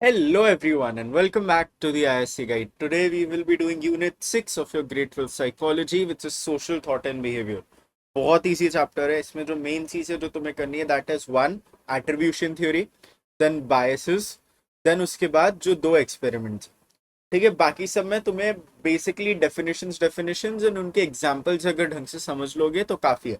Hello everyone and welcome back to the ISC Guide. Today we will be doing unit 6 of your Grateful Psychology which is Social Thought and Behavior. बहुत easy chapter है. इसमें जो main चीज है जो तुम्हें करनी है that is one attribution theory, then biases, then उसके बाद जो दो एक्सपेरिमेंट्स. ठीक है, बाकी सब में तुम्हें बेसिकली डेफिनेशंस एंड उनके एग्जांपल्स अगर ढंग से समझ लोगे तो काफी है.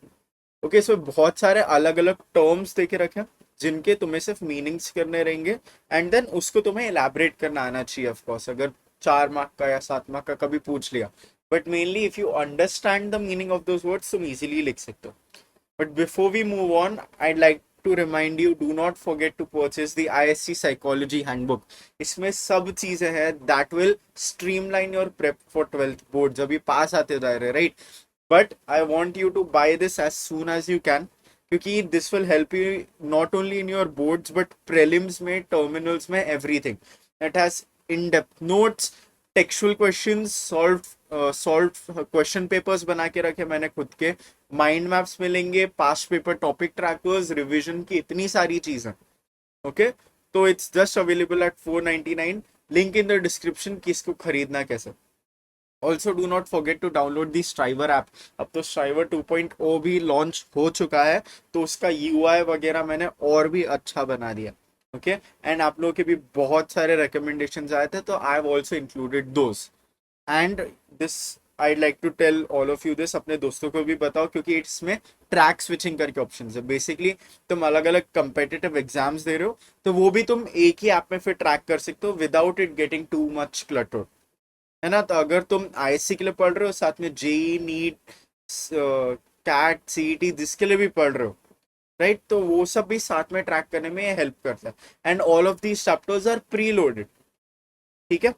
ओके, इसमें बहुत सारे अलग अलग टर्म्स देके रखे हैं जिनके तुम्हें सिर्फ मीनिंग्स करने रहेंगे एंड देन उसको तुम्हें इलेबरेट करना आना चाहिए. ऑफ कोर्स अगर 4 मार्क का या 7 मार्क का कभी पूछ लिया, but mainly if you understand the meaning of those words तुम इजीली लिख सकते हो. But before we move on I like to remind you, do not forget to purchase the ISC Psychology Handbook. इसमें सब चीजें हैं that will streamline your prep for 12th board जब ये पास आते जा रहे, right? But I want you to buy this as soon as you can क्योंकि this will help you not only in your boards but prelims में, terminals में, everything. It has in-depth notes, textual questions, solve question papers बना के रखे मैंने खुद के, mind maps मिलेंगे, past paper topic trackers, revision की इतनी सारी चीजें. ओके, तो it's just available at 499. Link in the description कि इसको खरीदना कैसे. Also do not forget to download the Striver app. अब तो स्ट्राइवर 2.0 भी लॉन्च हो चुका है तो उसका यूआई वगैरह मैंने और भी अच्छा बना दिया. ओके, एंड आप लोगों के भी बहुत सारे रिकमेंडेशंस आए थे तो I have also included those. And this I like to tell all of you this, अपने दोस्तों को भी बताओ क्योंकि इसमें ट्रैक स्विचिंग करके ऑप्शन है. बेसिकली तुम अलग अलग कंपेटिटिव एग्जाम्स दे रहे हो तो वो भी तुम एक ही ऐप में फिर ट्रैक कर सकते हो without it getting too much clutter, है ना. तो अगर तुम आईएससी के लिए पढ़ रहे हो, साथ में जेई, नीट, कैट, सीईटी जिसके लिए भी पढ़ रहे हो, राइट, तो वो सब भी साथ में ट्रैक करने में हेल्प करता है. And all of these chapters are pre loaded. ठीक है,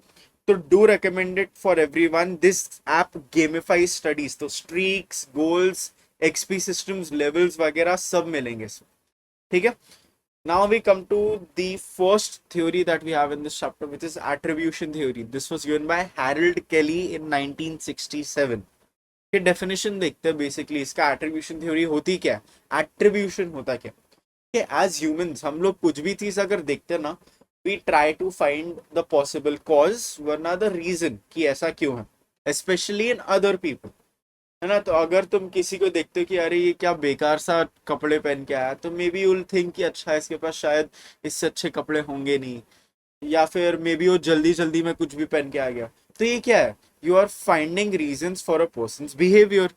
तो do recommended for everyone. This app gamify studies, तो streaks, goals, XP systems, levels वगैरह सब मिलेंगे इसमें. ठीक है, now we come to the first theory that we have in this chapter, which is attribution theory. This was given by Harold Kelly in 1967. के definition देखते हैं. बेसिकली इसका एट्रीब्यूशन थ्योरी होती क्या है, एट्रीब्यूशन होता क्या कि एज ह्यूमंस हम लोग कुछ भी चीज अगर देखते हैं ना, we try to find the possible cause वरना द रीजन कि ऐसा क्यों है, स्पेशली इन अदर पीपल, है ना. तो अगर तुम किसी को देखते हो कि अरे ये क्या बेकार सा कपड़े पहन के आया, तो मे बी यूल थिंक कि अच्छा इसके पास शायद इससे अच्छे कपड़े होंगे नहीं, या फिर मे बी वो जल्दी जल्दी में कुछ भी पहन के आ गया. तो ये क्या है, you are finding reasons for a person's behaviour,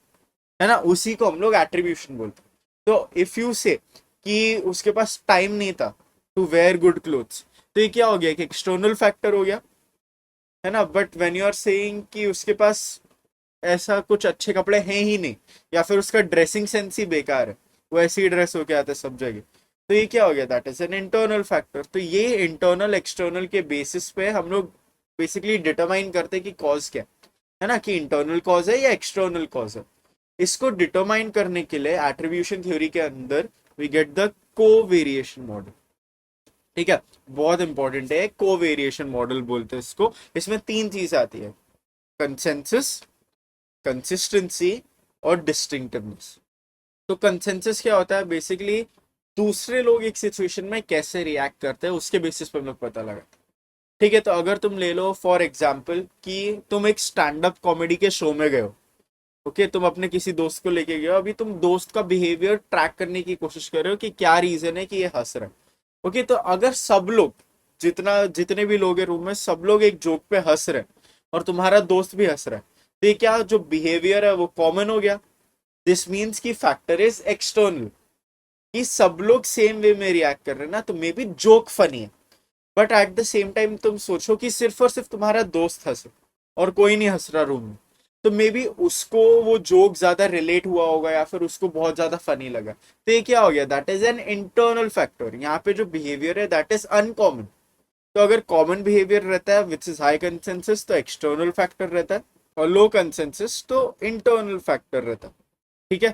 है ना. उसी को हम लोग एट्रीब्यूशन बोलते हैं. तो इफ यू से कि उसके पास टाइम नहीं था टू वेयर गुड क्लोथ्स, तो ये क्या हो गया, कि एक्सटर्नल फैक्टर हो गया, है ना. But when you are saying कि उसके पास ऐसा कुछ अच्छे कपड़े हैं ही नहीं, या फिर उसका ड्रेसिंग सेंस ही बेकार है, वो ऐसी ही ड्रेस होके आता है सब जगह, तो ये क्या हो गया, that is an internal factor. तो ये इंटरनल एक्सटर्नल के बेसिस पे हम लोग बेसिकली डिटरमाइन करते हैं कि कॉज क्या है ना, कि इंटरनल कॉज है या एक्सटर्नल कॉज है. इसको डिटरमाइन करने के लिए एट्रीब्यूशन थ्योरी के अंदर वी गेट द कोवेरिएशन मॉडल. ठीक है, बहुत इंपॉर्टेंट है, कोवेरिएशन मॉडल बोलते हैं इसको. इसमें 3 चीज आती है, कंसेंसस, कंसिस्टेंसी और डिस्टिंक्टिवनेस. तो कंसेंसस क्या होता है, बेसिकली दूसरे लोग एक सिचुएशन में कैसे रिएक्ट करते हैं उसके बेसिस पर हम लोग पता लगाते हैं. ठीक है, तो अगर तुम ले लो फॉर एग्जाम्पल कि तुम एक स्टैंड अप कॉमेडी के शो में गए हो. ओके, तुम अपने किसी दोस्त को लेके गए हो, अभी तुम दोस्त का बिहेवियर ट्रैक करने की कोशिश कर रहे हो कि क्या रीजन है कि ये हंस रहा है. ओके, तो अगर सब लोग, जितने भी लोग हैं रूम में, सब लोग एक जोक पे हंस रहे हैं और तुम्हारा दोस्त भी हंस रहा है, तो ये क्या जो बिहेवियर है वो कॉमन हो गया. दिस मीन्स की फैक्टर इज एक्सटर्नल, कि सब लोग सेम वे में रिएक्ट कर रहे हैं ना, तो मे बी जोक फनी है. But at the same time तुम सोचो कि सिर्फ और सिर्फ तुम्हारा दोस्त हंसे और कोई नहीं हंस रहा रूम में, तो मे बी उसको वो जोक ज्यादा रिलेट हुआ होगा या फिर उसको बहुत ज्यादा फनी लगा. तो ये क्या हो गया, that is an internal factor. यहाँ पे जो बिहेवियर है दैट इज अनकॉमन. तो अगर कॉमन बिहेवियर रहता है विच इज हाई कंसेंसस तो एक्सटर्नल फैक्टर रहता है, और लो कंसेंसस तो इंटरनल फैक्टर रहता है. ठीक है,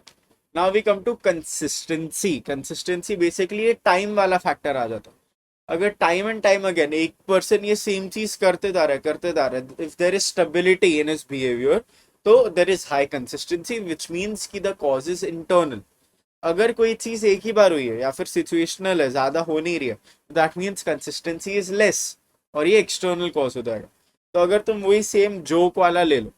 now we come to consistency. Consistency basically time वाला फैक्टर आ जाता है. अगर टाइम एंड टाइम अगेन एक पर्सन ये सेम चीज करते जा रहा है, if there is stability in his behaviour तो there is high consistency which means की द कॉज इज इंटरनल. अगर कोई चीज एक ही बार हुई है या फिर सिचुएशनल है, ज्यादा हो नहीं रही है, that means consistency is less. और ये एक्सटर्नल कॉज हो जाएगा। तो अगर तुम वही सेम जोक वाला ले लो,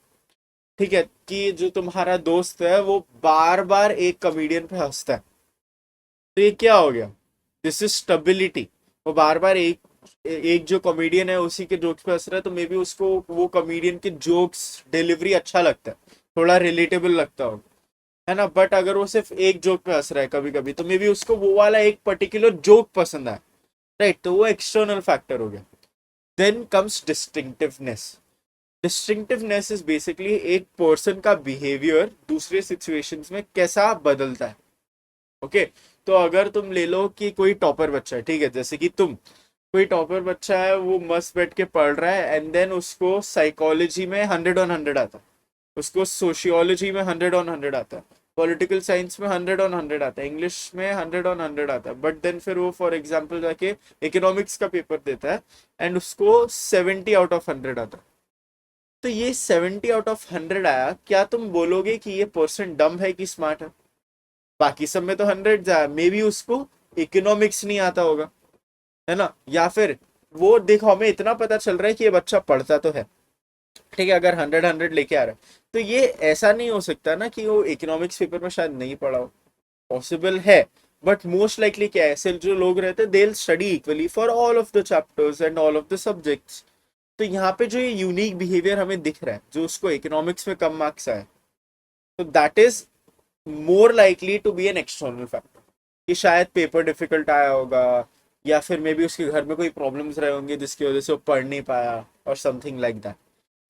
ठीक है, कि जो तुम्हारा दोस्त है वो बार बार एक कॉमेडियन पे हंसता है, तो ये क्या हो गया, दिस इज स्टेबिलिटी। वो बार बार एक एक जो कॉमेडियन है उसी के जोक्स पे हंस रहा है, तो मे बी उसको वो कॉमेडियन के जोक्स डिलीवरी अच्छा लगता है, थोड़ा रिलेटेबल लगता होगा, है ना। बट अगर वो सिर्फ एक जोक पे हंस रहा है कभी कभी, तो मे बी उसको वो वाला एक पर्टिकुलर जोक पसंद आया, राइट, तो वो एक्सटर्नल फैक्टर हो गया। Then comes distinctiveness. Distinctiveness is basically एक पर्सन का बिहेवियर दूसरे सिचुएशंस में कैसा बदलता है। ओके, तो अगर तुम ले लो कि कोई टॉपर बच्चा है, ठीक है, जैसे कि तुम, कोई टॉपर बच्चा है, वो मस्त बैठ के पढ़ रहा है, एंड देन उसको साइकोलॉजी में 100 on 100 आता है, उसको सोशियोलॉजी में 100 on 100 आता है, पॉलिटिकल साइंस में 100 on 100 आता है, इंग्लिश में 100 on 100 आता है, बट देन फिर वो फॉर एग्जाम्पल जाके इकोनॉमिक्स का पेपर देता है एंड उसको 70 out of 100 आता है। तो ये 70 out of 100 आया, क्या तुम बोलोगे कि ये पर्सन डम है कि स्मार्ट है? बाकी सब में तो 100 जाए, मे बी उसको इकोनॉमिक्स नहीं आता होगा, है ना। या फिर वो देखो, हमें इतना पता चल रहा है कि ये बच्चा पढ़ता तो है, ठीक है, अगर 100 लेके आ रहा है, तो ये ऐसा नहीं हो सकता ना कि वो इकोनॉमिक्स पेपर में शायद नहीं पढ़ा हो, पॉसिबल है। बट मोस्ट लाइकली क्या है, ऐसे जो लोग रहते हैं, they study equally for all of the chapters and all of the subjects. तो यहाँ पे जो ये यूनिक बिहेवियर हमें दिख रहा है, जो उसको इकोनॉमिक्स में कम मार्क्स आए, तो that is more likely to be an external factor, कि शायद पेपर डिफिकल्ट आया होगा, या फिर मे बी उसके घर में कोई प्रॉब्लम्स रहे होंगे जिसकी वजह से वो पढ़ नहीं पाया, और समथिंग लाइक दैट।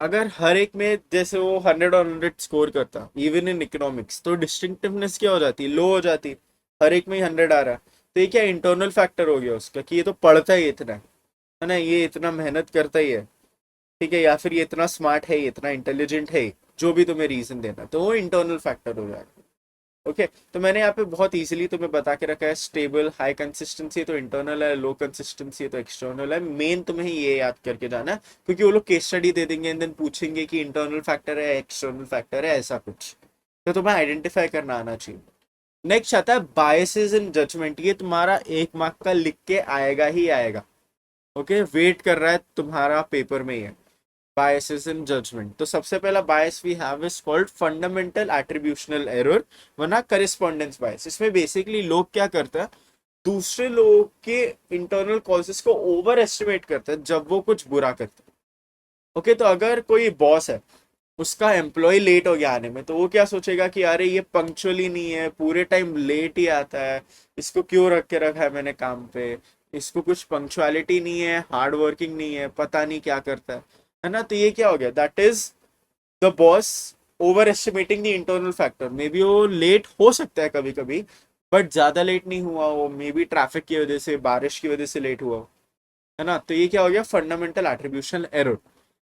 अगर हर एक में जैसे वो 100 on 100 स्कोर करता इवन इन इकोनॉमिक्स, तो डिस्टिंक्टिवनेस क्या हो जाती, लो हो जाती, हर एक में ही 100 आ रहा है, तो ये क्या इंटरनल फैक्टर हो गया उसका, कि ये तो पढ़ता ही इतना है ना, ये इतना मेहनत करता ही है, ठीक है, या फिर ये इतना स्मार्ट है, ये इतना इंटेलिजेंट है, जो भी तुम्हें रीजन देना, तो वो इंटरनल फैक्टर हो जाएगा। ओके, तो मैंने यहाँ पे बहुत इजीली तुम्हें बता के रखा है, स्टेबल हाई कंसिस्टेंसी तो इंटरनल है, लो कंसिस्टेंसी तो एक्सटर्नल है। मेन तुम्हें ये याद करके जाना है, क्योंकि वो लोग केस स्टडी दे देंगे एंड देन पूछेंगे कि इंटरनल फैक्टर है एक्सटर्नल फैक्टर है, ऐसा कुछ, तो तुम्हें आइडेंटिफाई करना आना चाहिए। नेक्स्ट आता है बायसेस इन जजमेंट। ये तुम्हारा 1 मार्क का लिख के आएगा ही आएगा, ओके, वेट कर रहा है तुम्हारा पेपर में ये biases in judgment। तो सबसे पहला bias we have is called fundamental attributional error, वरना correspondence bias। इसमें बेसिकली लोग क्या करते हैं, दूसरे लोगों के इंटरनल कॉजेस को ओवर एस्टिमेट करते हैं जब वो कुछ बुरा करते हैं। ओके, तो अगर कोई बॉस है, उसका एम्प्लॉय लेट हो गया आने में, तो वो क्या सोचेगा कि अरे ये पंक्चुअली नहीं है, पूरे टाइम लेट ही आता है, इसको क्यों रख के रखा है मैंने काम पे, इसको कुछ पंक्चुअलिटी नहीं है, हार्ड वर्किंग नहीं है, पता नहीं क्या करता है ना। तो ये क्या हो गया, that is the boss over estimating the internal factor. May be वो लेट हो सकता है कभी कभी, बट ज्यादा लेट नहीं हुआ वो, मे बी ट्रैफिक की वजह से, बारिश की वजह से लेट हुआ हो, है ना। तो ये क्या हो गया, फंडामेंटल एट्रीब्यूशन एरर।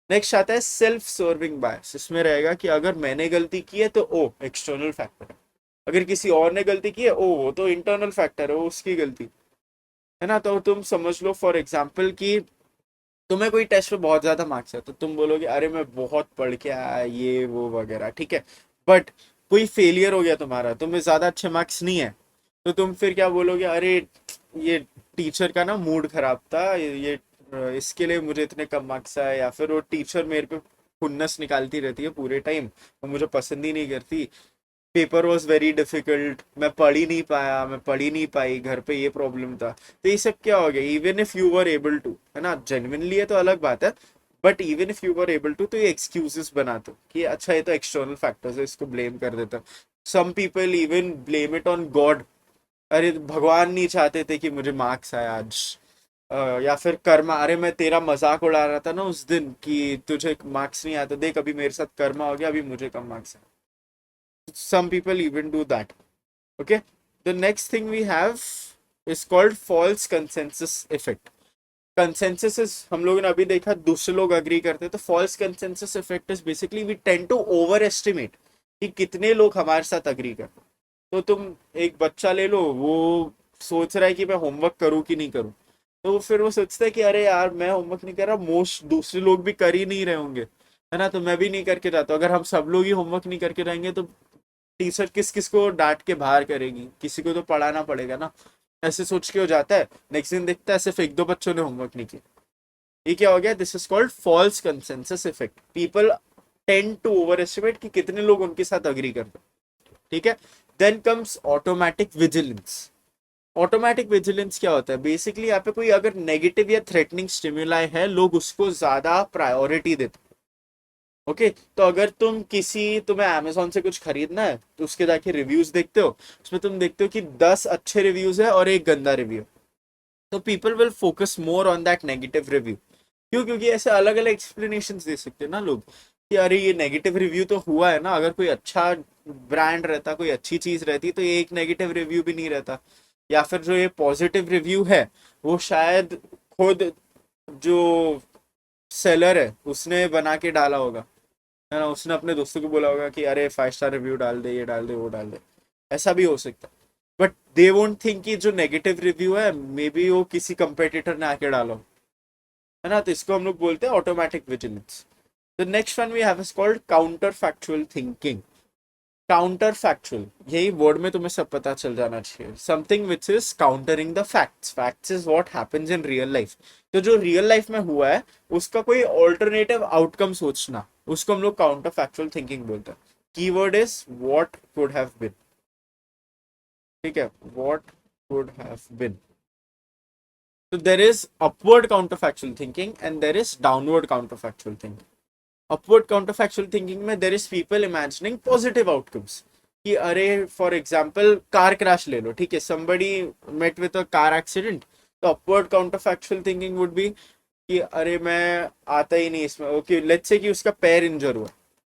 नेक्स्ट आता है सेल्फ सर्विंग बायस। इसमें रहेगा कि अगर मैंने गलती की है तो ओ एक्सटर्नल फैक्टर है, अगर किसी और ने गलती की है ओ वो तो इंटरनल फैक्टर है, वो उसकी गलती, है ना। तो तुम समझ लो फॉर एग्जाम्पल कि तुम्हें कोई टेस्ट में बहुत ज्यादा मार्क्स है, तो तुम बोलोगे अरे मैं बहुत पढ़ के आया ये वो वगैरह, ठीक है, बट कोई फेलियर हो गया तुम्हारा, तुम्हें ज्यादा अच्छे मार्क्स नहीं है, तो तुम फिर क्या बोलोगे, अरे ये टीचर का ना मूड खराब था, ये इसके लिए मुझे इतने कम मार्क्स आए, या फिर वो टीचर मेरे पे खुन्नस निकालती रहती है पूरे टाइम, वो मुझे पसंद ही नहीं करती, पेपर वॉज वेरी डिफिकल्ट, मैं पढ़ ही नहीं पाया, मैं पढ़ ही नहीं पाई, घर पे ये प्रॉब्लम था। तो ये सब क्या हो गया, even if you were able to, है ना, जेन्युइनली है तो अलग बात है, but even if you were able to, तो ये एक्सक्यूजेस बनाते हो कि अच्छा ये तो एक्सटर्नल फैक्टर्स है, इसको ब्लेम कर देता। Some people even blame it on God, अरे भगवान नहीं चाहते थे कि मुझे मार्क्स आया आज, या फिर कर्मा, अरे मैं तेरा मजाक उड़ा रहा था ना उस दिन कि तुझे मार्क्स नहीं आता, देख अभी मेरे साथ कर्मा हो गया, अभी मुझे कम मार्क्स आया। Some people even do that. Okay, the next thing we have is called false consensus effect। Consensus is, हम लोगों ने अभी देखा दूसरे लोग अग्री करते हैं, तो false consensus effect is basically we tend to overestimate कि कितने लोग हमारे साथ अग्री करते हैं। तो तुम एक बच्चा ले लो, वो सोच रहा है कि मैं होमवर्क करूँ कि नहीं करूँ, तो फिर वो सोचता है कि अरे यार मैं होमवर्क नहीं कर रहा, मोस्ट दूसरे लोग भी कर ही नहीं रहे होंगे, है ना, तो मैं भी नहीं करके जाता। अगर हम सब लोग ही होमवर्क नहीं करके रहेंगे तो टीचर किस किस को डांट के बाहर करेगी, किसी को तो पढ़ाना पड़ेगा ना, ऐसे सोच के हो जाता है। नेक्स्ट दिन देखता है सिर्फ 1-2 बच्चों ने होमवर्क नहीं किया, ये क्या हो गया? This is called false consensus effect. People tend to overestimate कि कितने लोग उनके साथ अग्री करते हैं. ठीक है. Then comes automatic vigilance. Automatic vigilance क्या होता है? बेसिकली यहाँ पे कोई अगर नेगेटिव या थ्रेटनिंग स्टिमुलाई है, लोग उसको ज्यादा प्रायोरिटी देते हैं. ओके. तो अगर तुम्हें अमेजोन से कुछ खरीदना है तो उसके जाके रिव्यूज देखते हो, उसमें तुम देखते हो कि 10 अच्छे रिव्यूज है और एक गंदा रिव्यू. तो people will focus more on that negative review. क्यों? क्योंकि ऐसे अलग अलग एक्सप्लेनेशन दे सकते हैं ना लोग कि अरे ये नेगेटिव रिव्यू तो हुआ है ना, अगर कोई अच्छा ब्रांड रहता, कोई अच्छी चीज रहती, तो ये एक नेगेटिव रिव्यू भी नहीं रहता. या फिर जो ये पॉजिटिव रिव्यू है वो शायद खुद जो सेलर है उसने बना के डाला होगा, है ना. उसने अपने दोस्तों को बोला होगा कि अरे 5 स्टार रिव्यू डाल दे, ये डाल दे, वो डाल दे. ऐसा भी हो सकता है. बट दे वोंट थिंक कि जो नेगेटिव रिव्यू है मे बी वो किसी कंपेटिटर ने आके डालो, है ना. तो इसको हम लोग बोलते हैं automatic vigilance. The next one we have is called counterfactual thinking. Counterfactual, यही वर्ड में तुम्हें सब पता चल जाना चाहिए. Something which is countering the facts. Facts is what happens in real life. तो जो रियल लाइफ में हुआ है उसका कोई ऑल्टरनेटिव आउटकम सोचना, उसको हम लोग काउंटर फैक्चुअल थिंकिंग बोलते हैं. Keyword is what could have been. ठीक है, what could have been. So there is upward counterfactual thinking and there is downward counterfactual thinking. Upward counterfactual thinking में there is people imagining positive outcomes. कि अरे for example car crash ले लो, ठीक है, somebody met with a car accident. तो upward counterfactual thinking would be कि अरे मैं आता ही नहीं इसमें. ओके, लेट्स से कि उसका पैर इंजर हुआ,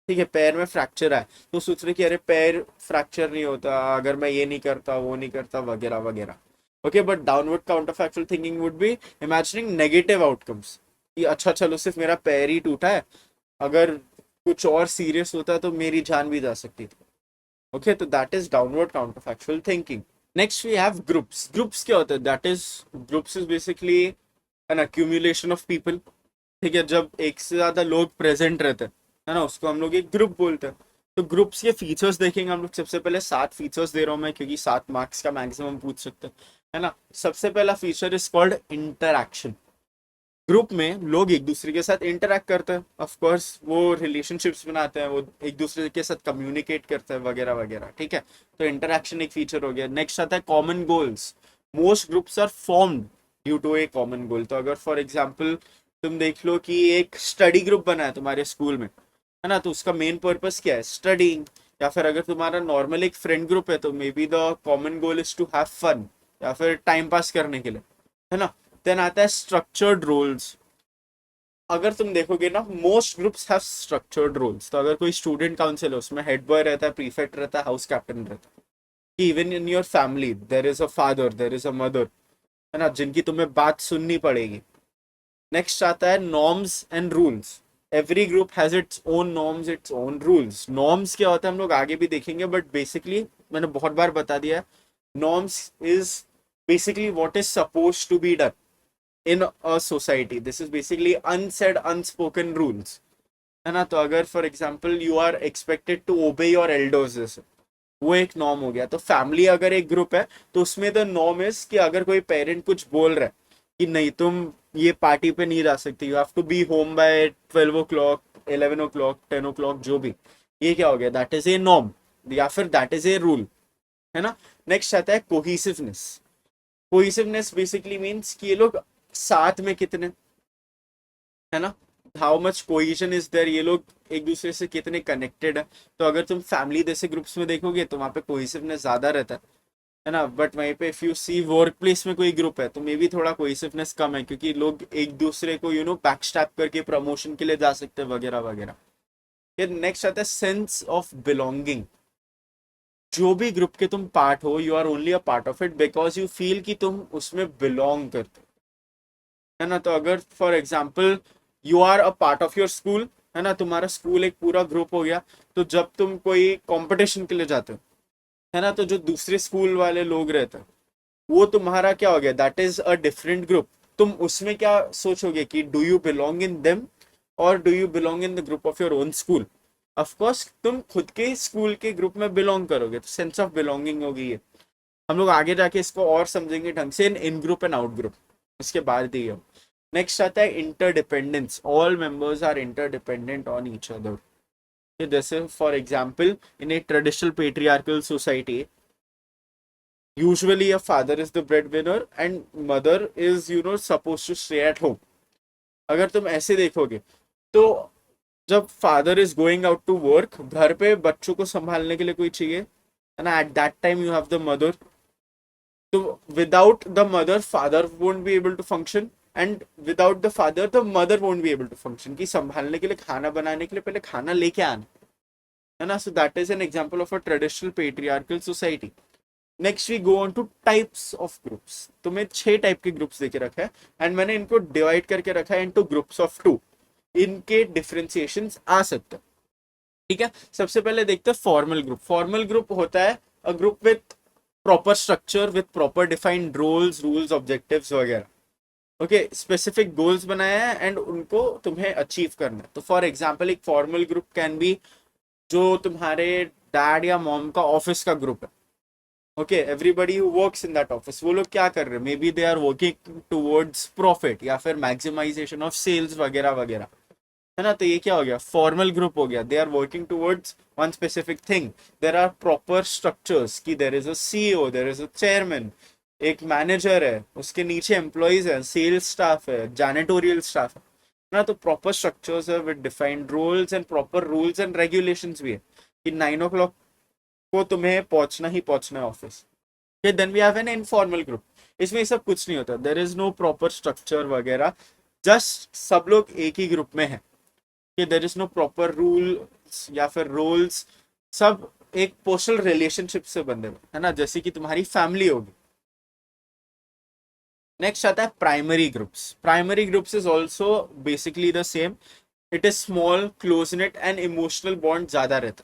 ठीक है, पैर में फ्रैक्चर है, तो सोच रहे कि अरे पैर फ्रैक्चर नहीं होता अगर मैं ये नहीं करता, वो नहीं करता, वगैरह वगैरह. Okay, but downward counterfactual thinking would be imagining negative outcomes. कि अच्छा चलो सिर्फ मेरा पैर ही टूटा है, अगर कुछ और सीरियस होता तो मेरी जान भी जा सकती थी. ओके, तो that is downward counterfactual thinking. Next we have groups. Groups क्या होता है? That is, groups is basically an accumulation of people. ठीक है, जब एक से ज्यादा लोग प्रेजेंट रहते हैं, है ना, उसको हम लोग एक ग्रुप बोलते हैं. तो ग्रुप्स के फीचर्स देखेंगे हम लोग. सबसे पहले 7 फीचर्स दे रहा हूं मैं, क्योंकि 7 मार्क्स का मैक्सिमम पूछ सकते हैं, है ना. सबसे पहला feature is called interaction. Group में लोग एक दूसरे के साथ इंटरैक्ट करते हैं, ऑफ कोर्स वो रिलेशनशिप्स बनाते हैं, वो एक दूसरे के साथ कम्युनिकेट करते हैं, वगैरह वगैरह. ठीक है, तो इंटरैक्शन एक फीचर हो गया. नेक्स्ट आता है common goals. Most groups are formed due to a common goal. तो अगर फॉर एग्जाम्पल तुम देख लो कि एक स्टडी ग्रुप बना है तुम्हारे स्कूल में, है ना, तो उसका मेन पर्पस क्या है? स्टडिंग. या फिर अगर तुम्हारा नॉर्मल एक फ्रेंड ग्रुप है तो maybe the common goal is to have fun, या फिर टाइम पास करने के लिए, है ना. देन आता है स्ट्रक्चर्ड रोल्स. अगर तुम देखोगे ना, most groups have structured roles. तो अगर कोई स्टूडेंट काउंसिल है उसमें हेड बॉय रहता है, प्रीफेक्ट रहता है, हाउस कैप्टन रहता है. Even in your family there is a father, there is a mother, है ना, जिनकी तुम्हें बात सुननी पड़ेगी. नेक्स्ट आता है norms and rules. Every group has its own norms, its own rules. Norms क्या होता है हम लोग आगे भी देखेंगे, बट बेसिकली मैंने बहुत बार बता दिया है. Norms is basically what is supposed to be done in a society. This is basically unsaid unspoken rules, है ना. तो अगर for example you are expected to obey your elders, जैसे वो एक नॉर्म हो गया. तो फैमिली अगर एक ग्रुप है तो उसमें द नॉर्म इज कि अगर कोई पेरेंट कुछ बोल रहा है कि नहीं तुम ये पार्टी पे नहीं जा सकती, you have to be home by 12 o'clock, 11 o'clock, 10 o'clock, जो भी, ये क्या हो गया? दैट इज ए नॉर्म, या फिर दैट इज ए रूल, है ना. नेक्स्ट आता है कोहिसिवनेस. कोहिसिवनेस बेसिकली मीन्स कि ये लोग साथ में कितने, है ना, how much cohesion is there, ये लोग एक दूसरे से कितने कनेक्टेड है. तो अगर तुम फैमिली जैसे ग्रुप्स में देखोगे तो वहाँ पे कोहिसिवनेस ज्यादा रहता है ना. बट वहीं पे if you see workplace में कोई ग्रुप है तो मे बी थोड़ा कोहिसिवनेस कम है, क्योंकि लोग एक दूसरे को बैकस्टैप करके प्रमोशन के लिए जा सकते हैं, वगैरह वगैरह. फिर नेक्स्ट आता है सेंस ऑफ बिलोंगिंग. जो भी ग्रुप के तुम पार्ट हो, you are only a part of it because you feel कि तुम उसमें बिलोंग करते हो, है ना. तो अगर for example you are a part of your school, है ना, तुम्हारा स्कूल एक पूरा ग्रुप हो गया, तो जब तुम कोई कंपटीशन के लिए जाते हो, है ना, तो जो दूसरे स्कूल वाले लोग रहते हैं वो तुम्हारा क्या हो गया? That is a different group. तुम उसमें क्या सोचोगे कि do you belong in them और do you belong in the group of your own school? Of course तुम खुद के स्कूल के ग्रुप में बिलोंग करोगे, तो सेंस ऑफ बिलोंगिंग होगी ये. हम लोग आगे जाके इसको और समझेंगे ढंग से in group and out group, इसके बाद ही हम. नेक्स्ट आता है interdependence, all members are interdependent on each other. जैसे for example in a traditional patriarchal society, usually a father is the breadwinner and mother is supposed to stay at home। अगर तुम ऐसे देखोगे तो जब father is going out to work, घर पे बच्चों को संभालने के लिए कोई चाहिए, है ना, at that time you have the mother. तो without the mother father won't be able to function, and without the father the mother won't be able to function. कि संभालने के लिए, खाना बनाने के लिए पहले खाना लेके आना, है ना। So that is an example of a traditional patriarchal society. Next we go on to types of groups. तो मैं 6 टाइप के ग्रुप्स देके रखा है एंड मैंने इनको डिवाइड करके रखा है इनटू ग्रुप्स ऑफ 2। इनके डिफरेंशिएशन आ सकते हैं, ठीक है। सबसे पहले देखते हैं फॉर्मल ग्रुप। फॉर्मल ग्रुप होता है a group with proper structure, with proper defined roles, rules, objectives वगैरह। ओके, स्पेसिफिक गोल्स बनाए हैं एंड उनको तुम्हें अचीव करना है। तो फॉर एग्जाम्पल एक फॉर्मल ग्रुप कैन बी जो तुम्हारे डैड या मॉम का ऑफिस का ग्रुप है। Okay, everybody who works in that office, वो लोग क्या कर रहे हैं, may be they are working towards profit या फिर मैक्सिमाइजेशन ऑफ सेल्स वगैरह वगैरह, है ना। तो ये क्या हो गया, फॉर्मल ग्रुप हो गया। They are working towards one specific thing. There are proper structures की there is a CEO, there is a chairman, एक मैनेजर है, उसके नीचे एम्प्लॉयज है, सेल्स स्टाफ है, जैनेटोरियल स्टाफ है ना। तो प्रॉपर स्ट्रक्चर्स है with defined roles and proper rules and regulations भी है कि 9 o'clock को तुम्हें पहुंचना ही पहुंचना है office. Then we have an informal group. इसमें ये सब कुछ नहीं होता, there is no proper structure वगैरह, जस्ट सब लोग एक ही ग्रुप में है कि there is no proper rules या फिर रोल्स। सब एक पर्सनल रिलेशनशिप से बंधे हुए, है ना, जैसे कि तुम्हारी फैमिली होगी। नेक्स्ट आता है primary groups. Primary groups is also basically the same. It is small, close net and emotional bond ज्यादा रहता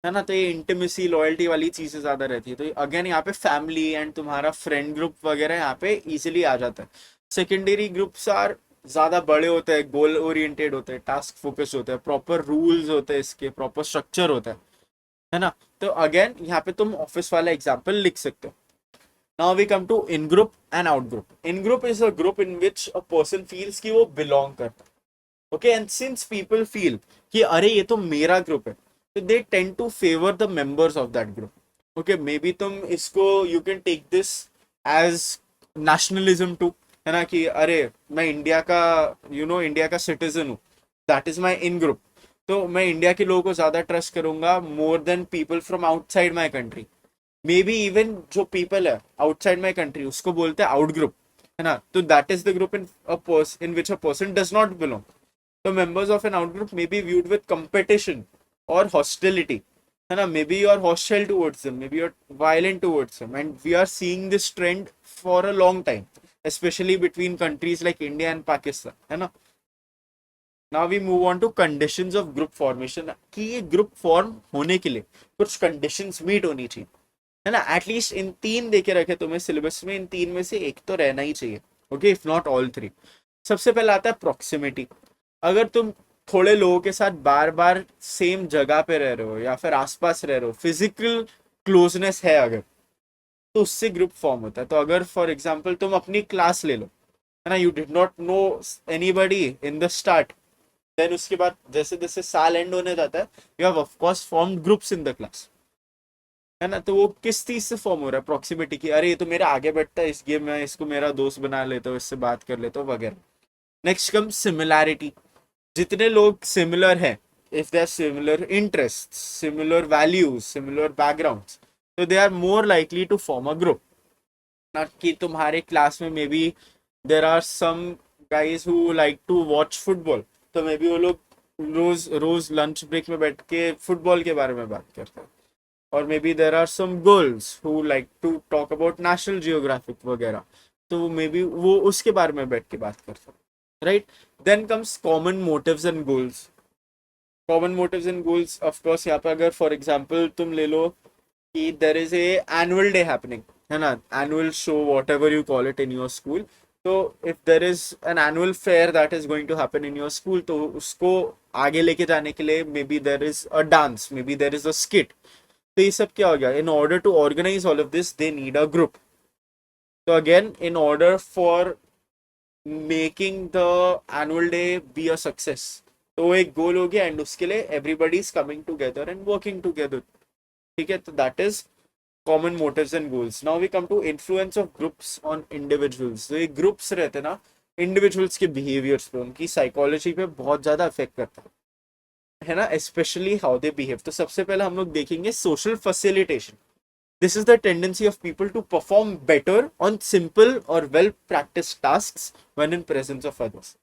है ना। तो ये इंटीमेसी, लॉयल्टी वाली चीजें ज्यादा रहती है। तो अगेन यहाँ पे फैमिली एंड तुम्हारा फ्रेंड ग्रुप वगैरह यहाँ पे इजिली आ जाता है। सेकेंडरी ग्रुप्स आर ज्यादा बड़े होते हैं, गोल ओरिएंटेड होते हैं, टास्क फोकस होते हैं, प्रॉपर रूल्स होते हैं, इसके प्रॉपर स्ट्रक्चर होता है ना। तो अगेन यहाँ पे तुम ऑफिस वाला एग्जाम्पल लिख सकते हो। Now we come to in group and out group. In group is a group in which a person feels कि वो बिलोंग करता है। Okay, and since people feel कि अरे ये तो मेरा ग्रुप है, तो they tend to favour the members of that group. Okay, may be तुम इसको you can take this as nationalism too, है ना, कि अरे मैं इंडिया का इंडिया का सिटीजन हूँ, that is my in group. तो मैं इंडिया के लोगों को ज्यादा ट्रस्ट करूंगा more than people from outside my country. May be even जो पीपल है आउटसाइड माई कंट्री उसको बोलते हैं आउट ग्रुप, है ना। तो that is the group in which a person does not belong. The members of an outgroup may be viewed with competition or hostility, है ना। Maybe you are hostile towards them, maybe you are violent towards them, and we are seeing this trend for a long time, especially between countries like India and Pakistan, है ना। Now we move on to conditions of group formation। कि ये group form होने के लिए कुछ conditions meet होनी चाहिए, है ना। एटलीस्ट इन 3 देके रखे तुम्हें सिलेबस में, इन 3 में से एक तो रहना ही चाहिए। Okay, if not all 3। सबसे पहले आता है प्रॉक्सिमिटी। अगर तुम थोड़े लोगों के साथ बार बार सेम जगह पे रह रहे हो या फिर आसपास रह रहे हो, फिजिकल क्लोजनेस है अगर, तो उससे ग्रुप फॉर्म होता है। तो अगर फॉर एग्जांपल तुम अपनी क्लास ले लो, है ना, you did not know anybody in the start, देन उसके बाद जैसे जैसे साल एंड होने जाता है, you have of course formed groups in the class, है ना। तो वो किस चीज से फॉर्म हो रहा है, प्रॉक्सिमिटी की, अरे ये तो मेरा आगे बैठता है इस गेम में, इसको मेरा दोस्त बना लेता हूँ, इससे बात कर लेता हूँ वगैरह। Next come similarity. जितने लोग सिमिलर हैं, if they are similar interest, similar values, similar backgrounds, तो they are more likely to form a group. ना कि तुम्हारे क्लास में may be there are some guys who like to watch football, तो may be वो लोग रोज रोज lunch break में बैठ के फुटबॉल के बारे में बात करते हैं। और may B there are some girls who like to talk about National Geographic वगैरह, तो मे बी वो उसके बारे में बैठ के बात करते हैं, right. Then comes common motives and goals. Common motives and goals of course यहाँ पे अगर फॉर एग्जांपल तुम ले लो कि there is a annual day happening, है ना, annual show whatever you call it in your school. तो if there is an annual fair that is going to happen in your school, तो उसको आगे लेके जाने के लिए may be there is a dance, may be there is a skit. तो ये सब क्या हो गया, in order to organise all of this they need a group. तो again in order for making the annual day be a success. तो वो एक गोल हो गया एंड उसके लिए everybody is coming together and working together. ठीक है, तो that is common motives and goals. Now we come to influence of groups on individuals. तो ये ग्रुप्स रहते ना इंडिविजुअल्स के बिहेवियर्स पे, उनकी साइकोलॉजी पे बहुत ज्यादा इफेक्ट करता है ना, स्पेशली हाउ दे बिहेव। तो सबसे पहले हम लोग देखेंगे social facilitation. This is the tendency of people to perform better on simple or well practiced tasks when in presence of others.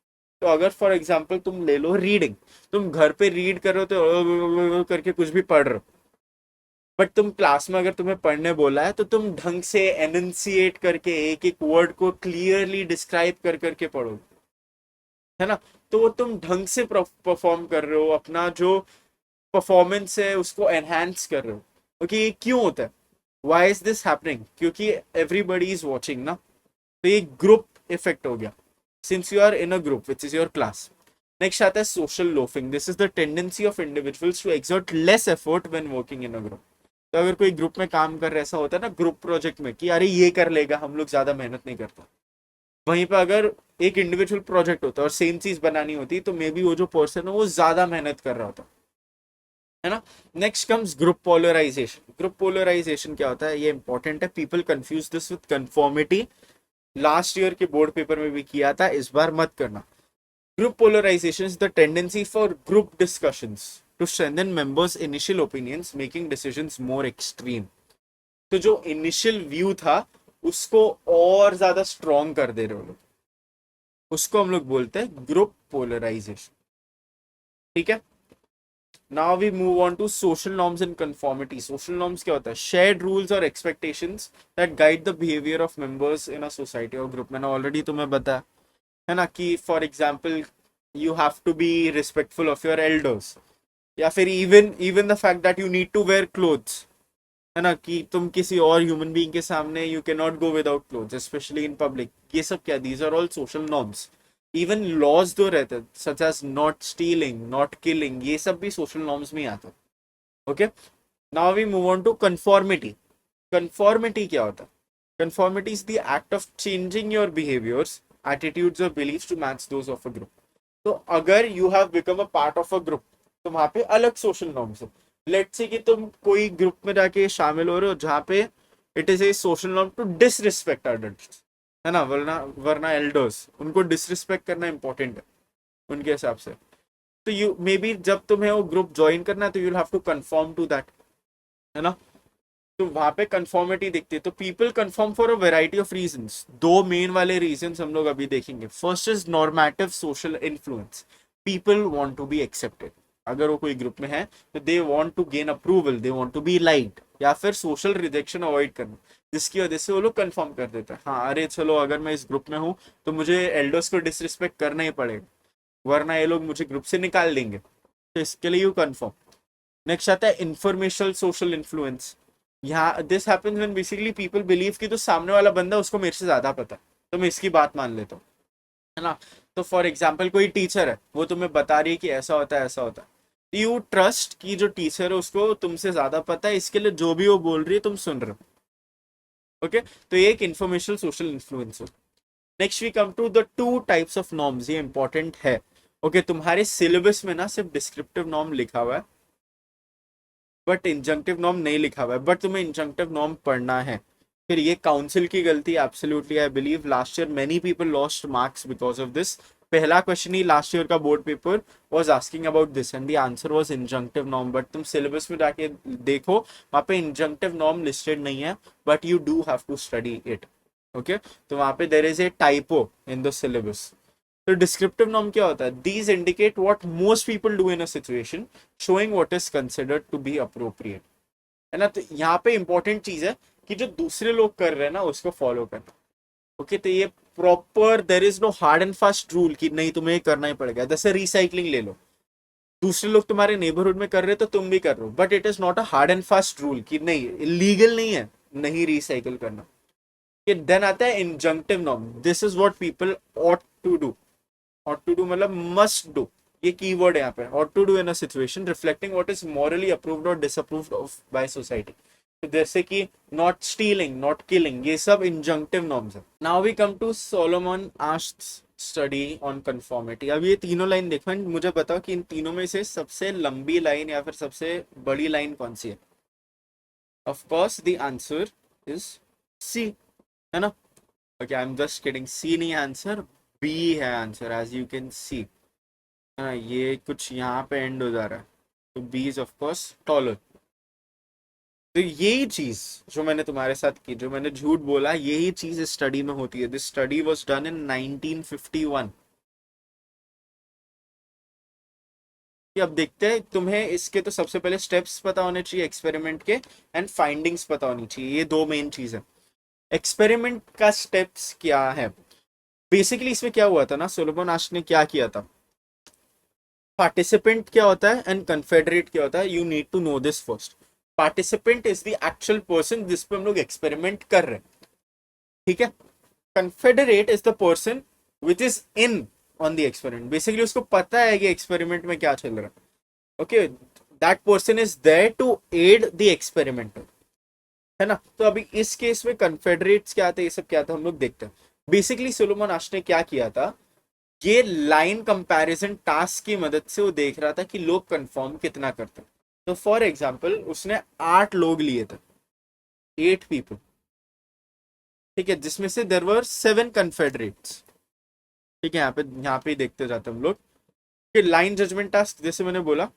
तो अगर फॉर एग्जाम्पल तुम ले लो रीडिंग, तुम घर पे रीड करो तो करके कुछ भी पढ़ रहे हो, बट तुम क्लास में अगर तुम्हें पढ़ने बोला है तो तुम ढंग से एनंसिएट करके एक एक वर्ड को क्लियरली डिस्क्राइब कर करके पढ़ो, है ना। तो वो तुम ढंग से परफॉर्म कर रहे हो, अपना जो परफॉर्मेंस है उसको एनहांस कर रहे हो। ओके, ये क्यों होता है? Why is this happening? क्योंकि एवरीबडी इज वॉचिंग ना। तो ये ग्रुप इफेक्ट हो गया, since you are in a group which is your class. Next आता है social loafing. This is the tendency of individuals to exert less effort when working in a group. तो अगर कोई ग्रुप में काम कर रहा है, ऐसा होता है ना ग्रुप प्रोजेक्ट में कि अरे ये कर लेगा, हम लोग ज्यादा मेहनत नहीं करते। वहीं पर अगर एक इंडिविजुअल प्रोजेक्ट होता है और सेम चीज बनानी होती तो मे बी वो जो पर्सन है वो ज्यादा मेहनत कर रहा होता, है ना। Next comes group polarization. Group polarization क्या होता है, ये इंपॉर्टेंट है। People confuse this with conformity. Last year के बोर्ड पेपर में भी किया था, इस बार मत करना। Group polarization is the tendency for group discussions to strengthen members initial opinions, making decisions more extreme. तो जो इनिशियल व्यू था उसको और ज्यादा स्ट्रॉन्ग कर दे रहे हो लोग, उसको हम लोग बोलते हैं ग्रुप पोलराइजेशन। ठीक है, now we move on to social norms and conformity. Social norms क्या होता है? शेयर्ड रूल्स और expectations that guide the behaviour of members in a society और ग्रुप। मैंने ऑलरेडी तुम्हें बताया है ना कि for example you have to be respectful of your elders, या फिर even even the fact that you need to wear clothes, है ना, कि तुम किसी और ह्यूमन बीइंग के सामने you can not go without clothes specially in public. ये सब क्या, these are all social norms. Even laws जो रहते such as not stealing, not killing, ये सब भी सोशल नॉर्म्स में आते हैं। Okay, now we move on to conformity. Conformity क्या होता है? Conformity is the act of changing your behaviours, attitudes और believes to match those of a group. तो अगर you have become a part of a group तो वहां पे अलग सोशल नॉर्म्स है। लेट्स से कि तुम कोई ग्रुप में जाके शामिल हो रहे हो जहाँ पे it is a social norm to disrespect adults, है ना, वरना वरना एल्डर्स, उनको डिसरिस्पेक्ट करना इंपॉर्टेंट है उनके हिसाब से। तो यू मे बी जब तुम्हें वो ग्रुप ज्वाइन करना है तो you have to conform to that, है ना। तो वहां पे कंफर्मिटी दिखती है। तो people conform for a variety of reasons. दो मेन वाले रीजंस हम लोग अभी देखेंगे। First is normative social influence. People want to be accepted. अगर वो कोई ग्रुप में है तो they want to gain approval, they want to be liked, या फिर सोशल रिजेक्शन अवॉइड करना, जिसकी वजह से वो लोग कंफर्म कर देते हैं हाँ अरे चलो अगर मैं इस ग्रुप में हूँ तो मुझे एल्डर्स को डिसरिस्पेक्ट करना ही पड़ेगा, वरना ये लोग मुझे ग्रुप से निकाल देंगे। तो इसके लिए यू कंफर्म। नेक्स्ट आता है इंफॉर्मेशनल सोशल इन्फ्लुएंस। यहाँ this happens when basically people believe कि तो सामने वाला बंदा उसको मेरे से ज्यादा पता है तो मैं इसकी बात मान लेता हूँ, है ना। तो फॉर एग्जाम्पल कोई टीचर है, वो तुम्हें बता रही है कि ऐसा होता है ऐसा होता है, यू ट्रस्ट कि जो टीचर है उसको तुमसे ज्यादा पता है, इसके लिए जो भी वो बोल रही है तुम सुन रहे हो। ओके, तो ये एक इंफॉर्मेशनल सोशल इन्फ्लुएंस हो। Next we come to the two types of norms. ये इंपॉर्टेंट है। ओके, तुम्हारे सिलेबस में ना सिर्फ डिस्क्रिप्टिव नॉर्म लिखा हुआ है बट इंजंक्टिव नॉर्म नहीं लिखा हुआ है, बट तुम्हें इंजंक्टिव नॉर्म पढ़ना है। फिर ये काउंसिल की गलती, absolutely I believe last year many people lost marks because of this. पहला क्वेश्चन ही लास्ट ईयर का board paper was asking about this and the answer was injunctive norm, but तुम सिलेबस में जाके देखो वहां पे इंजंक्टिव नॉर्म लिस्टेड नहीं है, but you do have to study it. Okay, तो वहां पे there is a typo in the syllabus. तो डिस्क्रिप्टिव नॉर्म क्या होता है? These indicate what most people do in a situation, showing what is considered to be appropriate, है ना। तो यहाँ पे इंपॉर्टेंट चीज है कि जो दूसरे लोग कर रहे हैं ना उसको फॉलो करना। ओके, तो ये proper there is no hard and fast rule कि नहीं तुम्हें करना ही पड़ेगा। जैसे रिसाइकलिंग ले लो, दूसरे लोग तुम्हारे नेबरहुड में कर रहे हो तो तुम भी कर रहे हो, but it is not a hard and fast rule कि नहीं लीगल नहीं है नहीं रिसाइकल करना। देन आता है injunctive norm. This is what people ought to do. ought to do मतलब must do, ये कीवर्ड है यहाँ पे। ought to do in a situation reflecting what is morally approved or disapproved of by society। तो जैसे कि not stealing, not killing, ये सब injunctive norms है। Now we come to Solomon asks study on conformity. अब ये तीनों line देखो and मुझे बताओ कि इन तीनों में से सबसे लंबी लाइन या फिर सबसे बड़ी लाइन कौन सी है? Of course the answer is C, है ना? Okay, I am just kidding, C नहीं आंसर, बी है answer, as you can see. हाँ, ये कुछ यहाँ पे एंड हो जा रहा है, तो B is of course taller. तो यही चीज जो मैंने तुम्हारे साथ की, जो मैंने झूठ बोला, यही चीज इस स्टडी में होती है। This study was done in 1951। कि अब देखते हैं, तुम्हें इसके तो सबसे पहले स्टेप्स पता होने चाहिए एक्सपेरिमेंट के, एंड फाइंडिंग्स पता होनी चाहिए। ये दो मेन चीज है। एक्सपेरिमेंट का स्टेप्स क्या है? बेसिकली इसमें क्या हुआ था ना, सोलोमन आश्क ने क्या किया था, पार्टिसिपेंट क्या होता है एंड कन्फेडरेट क्या होता है, you need to know this first. Participant is the actual person जिस पे हम लोग एक्सपेरिमेंट कर रहे हैं, ठीक है। Confederate is the person which is in on the experiment. Basically उसको पता है कि एक्सपेरिमेंट में क्या चल रहा है, okay. That person is there to aid the experiment, है ना। तो अभी इस केस में कन्फेडरेट्स क्या थे, ये सब क्या था, हम लोग देखते हैं। बेसिकली सोलोमन आश्क ने क्या किया था, ये लाइन कंपैरिजन टास्क की मदद से वो देख रहा था कि लोग कंफर्म कितना करते हैं। तो फॉर एग्जाम्पल उसने 8 लोग लिए थे, 8 पीपल, ठीक है, जिसमें से देयर वर 7 कन्फेडरेट्स, ठीक है। यहाँ पे ही देखते जाते हम लोग कि लाइन जजमेंट टास्क, जैसे मैंने बोला,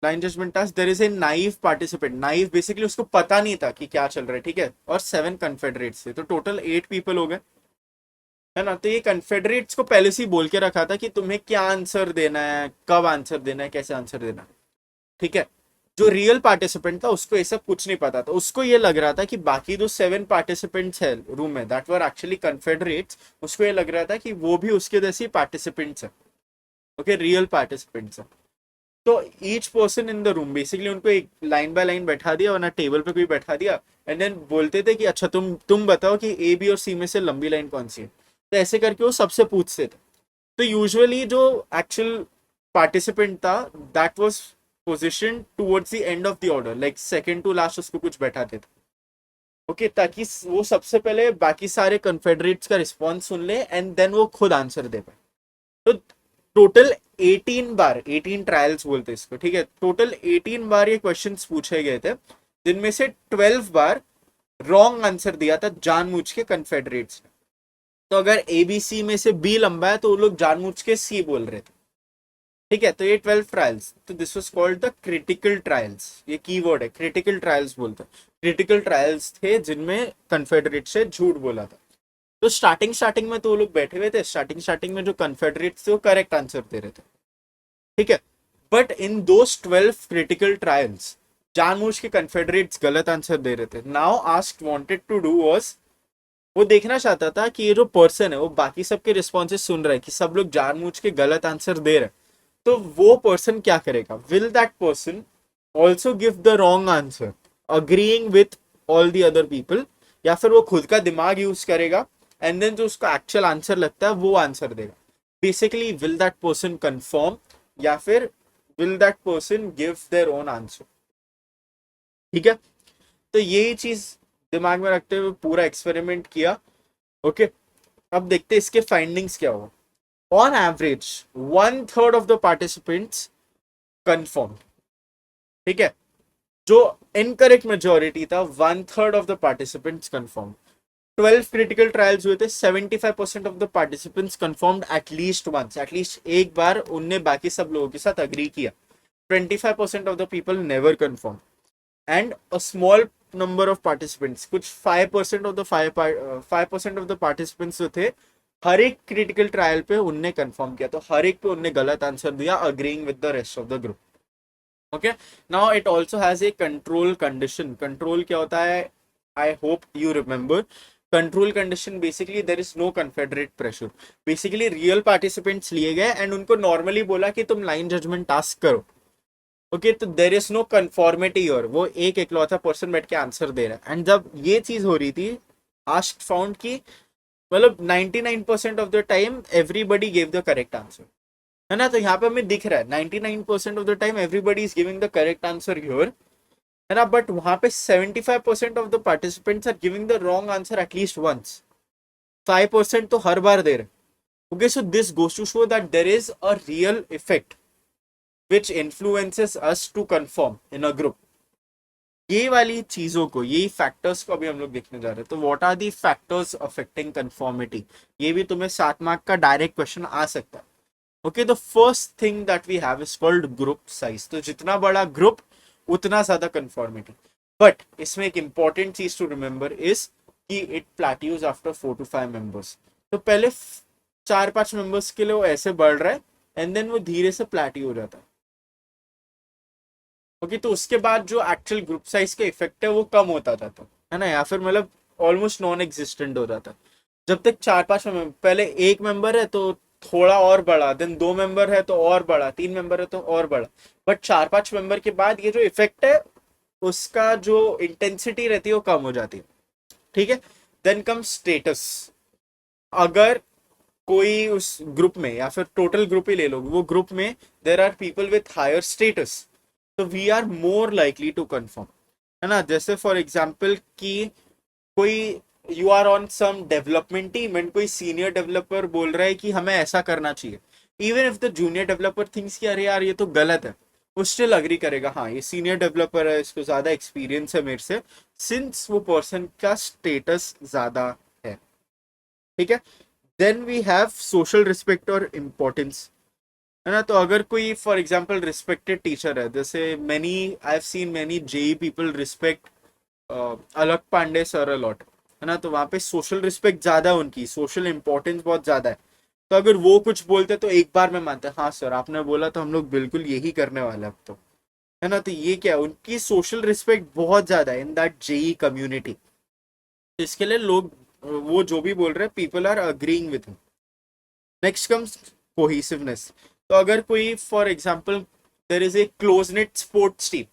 line judgment task, there is a naive participant. Naive basically उसको पता नहीं था कि क्या चल रहा है, ठीक है, और 7 कन्फेडरेट्स थे, तो टोटल 8 पीपल हो गए, है ना। तो ये कन्फेडरेट्स को पहले से ही बोल के रखा था कि तुम्हें क्या आंसर देना है, कब आंसर देना है, कैसे आंसर देना है, ठीक है। जो रियल पार्टिसिपेंट था उसको ये सब कुछ नहीं पता था। उसको ये लग रहा था कि बाकी जो 7 पार्टिसिपेंट्स है रूम में, दैट वर एक्चुअली कन्फेडरेट्स, उसको ये लग रहा था कि वो भी उसके जैसे पार्टिसिपेंट्स है, ओके, रियल पार्टिसिपेंट्स है। तो each person in the room, basically उनको एक लाइन बाय लाइन बैठा दिया, वरना टेबल पे कोई बैठा दिया, एंड देन बोलते थे कि अच्छा तुम बताओ कि ए, बी और सी में से लंबी लाइन कौन सी है। तो ऐसे करके वो सबसे पूछते थे। तो यूजुअली जो एक्चुअल पार्टिसिपेंट था, that was position towards the end of the order, like second to last उसको कुछ बैठाते थे, ओके, ताकि वो सबसे पहले बाकी सारे कन्फेडरेट्स का रिस्पॉन्स सुन ले एंड देन वो खुद आंसर दे पाए। तो टोटल 18 बार, 18 ट्रायल्स बोलते हैं इसको, ठीक है, टोटल 18 बार ये क्वेश्चंस पूछे गए थे, जिनमें से 12 बार रॉन्ग आंसर दिया था जानबूझ के कन्फेडरेट्स ने। तो अगर एबीसी में से बी लंबा है तो वो लोग जानबूझ के सी बोल रहे थे, ठीक है। तो ये 12 ट्रायल्स, तो this was called the critical trials. ये कीवर्ड है, क्रिटिकल ट्रायल्स बोलते हैं। क्रिटिकल ट्रायल्स थे जिनमें कन्फेडरेट से झूठ बोला था। तो स्टार्टिंग में तो वो लोग बैठे हुए थे, स्टार्टिंग में जो कन्फेडरेट थे वो करेक्ट आंसर दे रहे थे, ठीक है। But in those 12 critical trials जानबूझ के कन्फेडरेट्स गलत आंसर दे रहे थे। Now asked wanted to do was, वो देखना चाहता था कि ये जो पर्सन है वो बाकी सबके रिस्पॉन्सेस सुन रहा है कि सब लोग जानबूझ के गलत आंसर दे रहे हैं, तो वो पर्सन क्या करेगा, will that person also give the wrong answer agreeing with all the other people, या फिर वो खुद का दिमाग यूज करेगा एंड देन जो उसका एक्चुअल आंसर लगता है वो आंसर देगा। Basically will that person confirm, या फिर will that person give their own answer, ठीक है। तो यही चीज दिमाग में रखते हुए पूरा एक्सपेरिमेंट किया, ओके। अब देखते हैं इसके फाइंडिंग्स क्या हुआ। On average 1/3 of the participants conform, ठीक है। जो इनकरेक्ट मेजोरिटी था, 1/3 of the participants conform. 12 critical trials हुए थे, 75% of the participants conformed at least once, at least एक बार उनने बाकी सब लोगों के साथ अग्री किया। 25% of the people never confirm, and a small number of participants, कुछ 5% of the 5% of the participants जो थे, हर एक क्रिटिकल ट्रायल पे उनने कंफर्म किया, तो हर एक पे उनने गलत आंसर दिया, agreeing with the rest of the group, okay. Now it also has a control condition. Control क्या होता है, I hope you remember. Control condition basically there is no confederate pressure. Basically real participants लिए गए and उनको normally बोला कि तुम line judgment task करो, ओके। तो देर इज नो कन्फॉर्मिटी, और वो एक इकलौता पर्सन बैठ के आंसर दे रहा है। एंड जब ये चीज हो रही थी, आस्क फाउंड की मतलब 99% of the time everybody gave the correct answer, है ना। तो यहाँ पे हमें दिख रहा है 99% of the time everybody is giving the correct answer here, है ना। बट वहां पे 75% of the participants are giving the wrong answer at least once. 5% तो हर बार दे रहे, Okay, so this goes to show that there is a real effect which influences us to conform in a group. ये वाली चीजों को, यही factors को अभी हम लोग देखने जा रहे हैं. तो what are the factors affecting conformity, ये भी तुम्हें 7 मार्क का डायरेक्ट क्वेश्चन आ सकता है. Okay, the first thing that we have is called group size. तो जितना बड़ा ग्रुप उतना ज्यादा कंफॉर्मिटी. बट इसमें एक इंपॉर्टेंट चीज टू रिमेंबर इज कि it plateaus after 4 to 5 members. तो पहले 4-5 मेंबर्स के लिए वो ऐसे बढ़ रहा है एंड देन वो धीरे से प्लेट्यू हो जाता है. ओके, तो उसके बाद जो एक्चुअल ग्रुप साइज का इफेक्ट है वो कम होता जाता है ना, या फिर मतलब ऑलमोस्ट नॉन एग्जिस्टेंट हो जाता है. जब तक 4-5 मेंबर, पहले एक मेंबर है तो थोड़ा और बड़ा, देन 2 मेंबर है तो और बड़ा, 3 मेंबर है तो और बड़ा. बट 4-5 मेंबर के बाद ये जो इफेक्ट है उसका जो इंटेंसिटी रहती है वो कम हो जाती है. ठीक है. Then come status. अगर कोई उस ग्रुप में, या फिर टोटल ग्रुप ही ले लो, वो ग्रुप में there are people with higher status, तो we are more likely to conform, है ना. जैसे फॉर एग्जाम्पल कि कोई, you are on some development team and कोई सीनियर डेवलपर बोल रहा है कि हमें ऐसा करना चाहिए. Even if the junior developer thinks कि अरे यार ये तो गलत है, वो स्टिल अग्री करेगा, हाँ ये सीनियर डेवलपर है, इसको ज्यादा एक्सपीरियंस है मेरे से, सिंस वो पर्सन का स्टेटस ज्यादा है. ठीक है. Then we have social respect और इम्पोर्टेंस, है ना. तो अगर कोई फॉर एग्जाम्पल रिस्पेक्टेड टीचर है, जैसे many I have seen many JE people respect Alak Pandey sir a lot, है ना. तो वहां पे सोशल रिस्पेक्ट ज्यादा है उनकी, सोशल इंपॉर्टेंस बहुत ज्यादा है. तो अगर वो कुछ बोलते तो एक बार में मानते हैं, हाँ सर आपने बोला तो हम लोग बिल्कुल यही करने वाले अब तो, है ना. तो ये क्या है, उनकी सोशल रिस्पेक्ट बहुत ज्यादा है इन दैट जेई कम्युनिटी. इसके लिए लोग वो जो भी बोल रहे हैं, people are agreeing with him. Next comes cohesiveness. तो अगर कोई for example there is a close net sports team,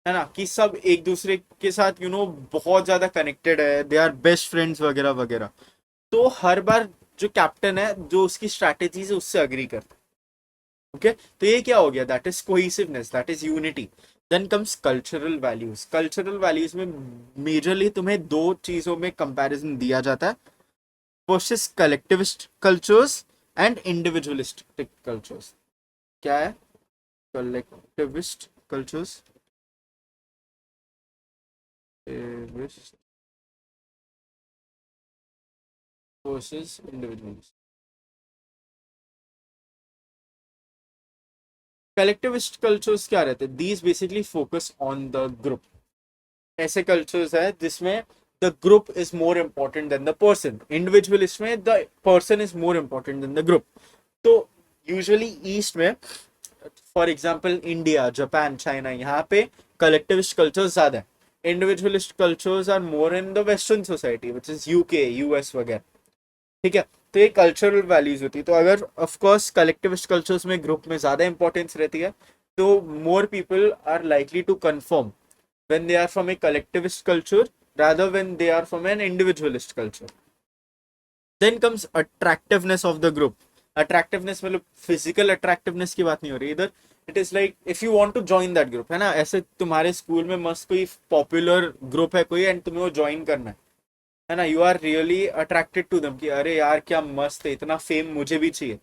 है ना, कि सब एक दूसरे के साथ बहुत ज्यादा कनेक्टेड है, दे आर बेस्ट फ्रेंड्स वगैरह वगैरह, तो हर बार जो कैप्टन है जो उसकी स्ट्रैटेजीज है उससे अग्री करता है. ओके, तो ये क्या हो गया, that is cohesiveness, that is unity. Then comes cultural values. Cultural values में मेजरली तुम्हें दो चीजों में कंपैरिजन दिया जाता है. First is collectivist cultures and individualistic cultures. क्या है collectivist cultures versus individualist. Collectivist cultures क्या रहते हैं, these basically focus on the group. ऐसे कल्चर्स है जिसमें the group is more important than the person. Individualist में the person is more important than the group. तो यूजुअली ईस्ट में, for example India, Japan, China, यहाँ पे collectivist culture ज्यादा है. Individualist cultures are more in the western society which is UK, US वगैरह. ठीक है. तो ये कल्चरल वैल्यूज होती है. तो अगर ऑफ कोर्स कलेक्टिविस्ट कल्चर्स में ग्रुप में ज्यादा इंपॉर्टेंस रहती है, तो more people are likely to conform when they are from a collectivist culture rather when they are from an individualist culture. Then comes attractiveness of the group. Attractiveness मतलब physical attractiveness की बात नहीं हो रही इधर. It is like if you want to join that group, है ना. ऐसे तुम्हारे स्कूल में मस्त कोई पॉपुलर ग्रुप है कोई एंड तुम्हें वो ज्वाइन करना है ना. You are really attracted to them कि अरे यार क्या मस्त है, इतना फेम मुझे भी चाहिए.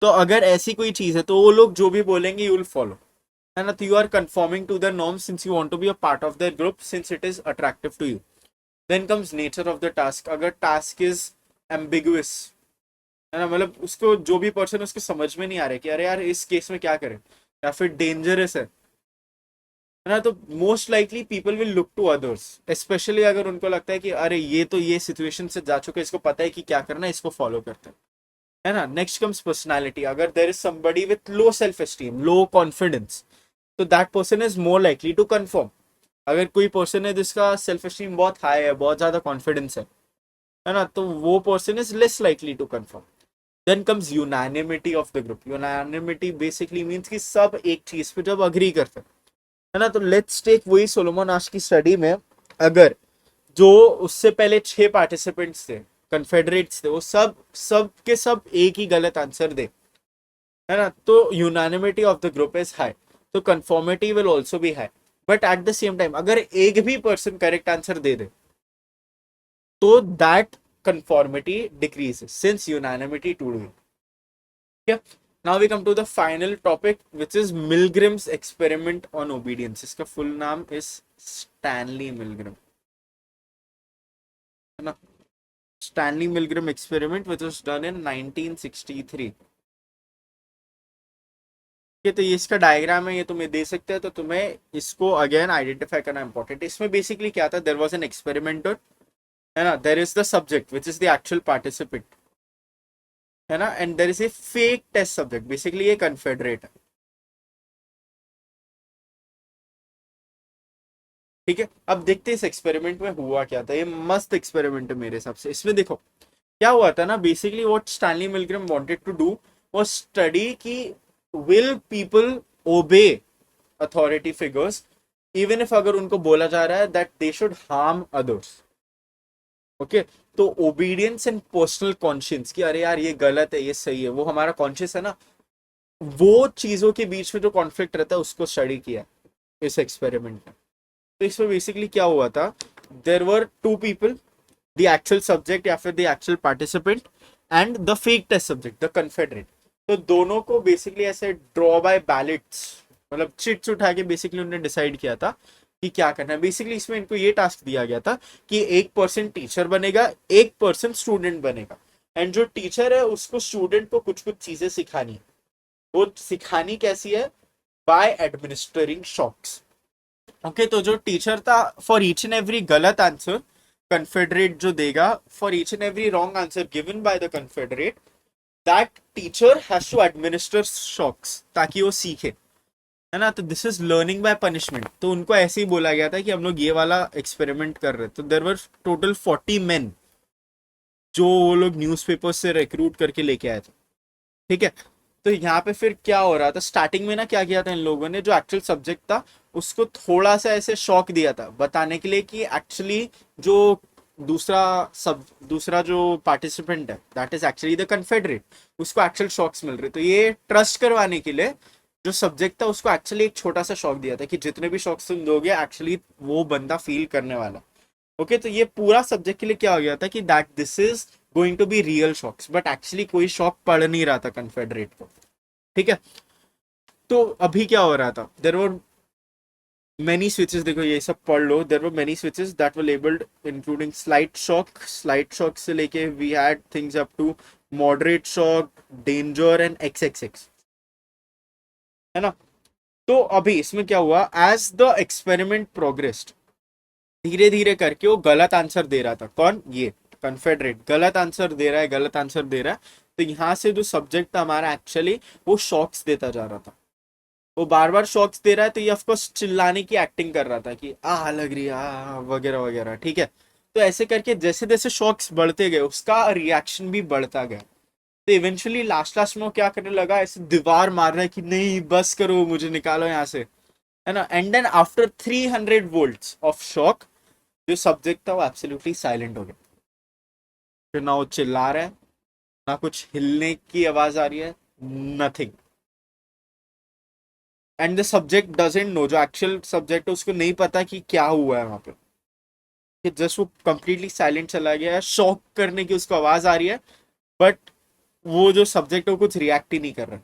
तो अगर ऐसी कोई चीज है तो वो लोग जो भी बोलेंगे यू विल फॉलो, है ना. तो you are conforming to the norm since you want to be a part of the group since it is attractive to you. Then comes nature of the task. अगर task is ambiguous, है ना, मतलब उसको जो भी person उसको समझ में नहीं आ रहा है कि अरे यार इस केस में क्या करें, या फिर डेंजरस है ना, तो most likely people will look to others, especially अगर उनको लगता है कि अरे ये तो ये सिचुएशन से जा चुके, इसको पता है कि क्या करना है, इसको फॉलो करते हैं, है ना. Next comes personality. अगर there is somebody with low self esteem, low confidence, तो that person is more likely to conform. अगर कोई पर्सन है जिसका सेल्फ एस्टीम बहुत हाई है, बहुत ज्यादा कॉन्फिडेंस है ना, तो वो person is less likely to conform. Then comes unanimity of the group. Unanimity basically means कि सब एक चीज पे जब अग्री करते हैं, है ना. तो लेट्स टेक वही सोलोमन आश की स्टडी में, अगर जो उससे पहले 6 पार्टिसिपेंट्स थे, कन्फेडरेट्स थे, वो सब सब के सब एक ही गलत आंसर दे, है ना, तो unanimity of the group is high, तो conformity will also be high. But at the same time अगर एक भी पर्सन करेक्ट आंसर दे दे, तो that conformity decreases since unanimity to do. Okay. Now we come to the final topic, which is Milgram's experiment on obedience. इसका full नाम is Stanley Milgram, है ना? Stanley Milgram experiment, which was done in 1963. तो ये इसका diagram है, ये तुम्हें दे सकते हैं, तो तुम्हें इसको अगेन आइडेंटिफाई करना इंपॉर्टेंट है. इसमें बेसिकली क्या था, देयर वाज एन एक्सपेरिमेंटर, है ना, there is the subject which is the actual participant, है ना, and there is a fake test subject, basically ये कन्फेडरेट है. ठीक है, अब देखते हैं इस एक्सपेरिमेंट में हुआ क्या था. ये मस्त एक्सपेरिमेंट है मेरे हिसाब से. इसमें देखो क्या हुआ था ना, basically what Stanley Milgram wanted to do was study की will people obey authority figures even if अगर उनको बोला जा रहा है that they should harm others. Okay, तो ओबीडियंस एंड पर्सनल कॉन्शियंस कि अरे यार ये गलत है ये सही है, वो हमारा कॉन्शियस है ना, वो चीजों के बीच में जो कॉन्फ्लिक्ट रहता है उसको स्टडी किया इस एक्सपेरिमेंट में. तो इसमें बेसिकली क्या हुआ था, there were two people, the actual subject या फिर the actual participant and the fake test subject, the confederate. तो दोनों को बेसिकली ऐसे ड्रॉ बाय बैलेट्स, मतलब चिट्स उठा के बेसिकली उन्होंने डिसाइड किया था कि क्या करना है. बेसिकली इसमें इनको ये टास्क दिया गया था कि एक पर्सन टीचर बनेगा, एक पर्सन स्टूडेंट बनेगा, एंड जो टीचर है उसको स्टूडेंट को कुछ कुछ चीजें सिखानी है. वो सिखानी कैसी है, बाय एडमिनिस्टरिंग शॉक्स. ओके, तो जो टीचर था, फॉर ईच एंड एवरी गलत आंसर कन्फेडरेट जो देगा, for each and every wrong answer given by the confederate, that teacher has to administer shocks ताकि वो सीखे, है ना. तो this is learning by punishment. तो उनको ऐसे ही बोला गया था कि हम लोग ये वाला एक्सपेरिमेंट कर रहे. तो देयर वर टोटल 40 मेन जो वो लोग न्यूज़पेपर से रिक्रूट करके लेके आए थे. ठीक है, तो यहाँ पे फिर क्या हो रहा था, स्टार्टिंग में ना क्या किया था इन लोगों ने, जो एक्चुअल सब्जेक्ट था उसको थोड़ा सा ऐसे शॉक दिया था बताने के लिए कि एक्चुअली जो दूसरा जो पार्टिसिपेंट है that is actually the confederate, उसको एक्चुअल शॉक्स मिल रहे. तो ये ट्रस्ट करवाने के लिए जो सब्जेक्ट था उसको एक्चुअली एक छोटा सा शॉक दिया था कि जितने भी शॉक्स तुम दोगे एक्चुअली वो बंदा फील करने वाला. ओके, तो ये पूरा सब्जेक्ट के लिए क्या हो गया था कि that this is going to be real shocks, but actually कोई शॉक पड़ नहीं रहा था कन्फेडरेट को. ठीक है, तो अभी क्या हो रहा था, देयर वर many switches, देखो ये सब पढ़ लो, there were many switches that were labeled including slight shock से लेके we had things up to moderate shock, danger and XXX, है ना. तो अभी इसमें क्या हुआ, as the experiment progressed, धीरे धीरे करके वो गलत आंसर दे रहा था. कौन, ये कन्फेडरेट गलत आंसर दे रहा है, गलत आंसर दे रहा है. तो यहाँ से जो सब्जेक्ट था हमारा एक्चुअली वो शॉक्स देता जा रहा था, वो बार बार शॉक्स दे रहा है. तो ये ऑफकोर्स चिल्लाने की एक्टिंग कर रहा था कि आ लग रही है वगैरह वगैरह. ठीक है, तो ऐसे करके जैसे जैसे शॉक्स बढ़ते गए उसका रिएक्शन भी बढ़ता गया. तो इवेंचुअली लास्ट में वो क्या करने लगा, ऐसे दीवार मार रहा है कि नहीं बस करो मुझे निकालो यहाँ से, है ना. And then after 300 volts of shock जो सब्जेक्ट था वो एब्सोल्युटली साइलेंट हो गया. फिर ना वो चिल्ला रहा है, ना कुछ हिलने की आवाज आ रही है, nothing. And the subject doesn't know, जो एक्चुअल सब्जेक्ट है उसको नहीं पता कि क्या हुआ है वहां पे, कि जस्ट वो कंप्लीटली साइलेंट चला गया है. शॉक करने की उसको आवाज आ रही है, बट वो जो सब्जेक्ट है वो कुछ रिएक्ट ही नहीं कर रहा.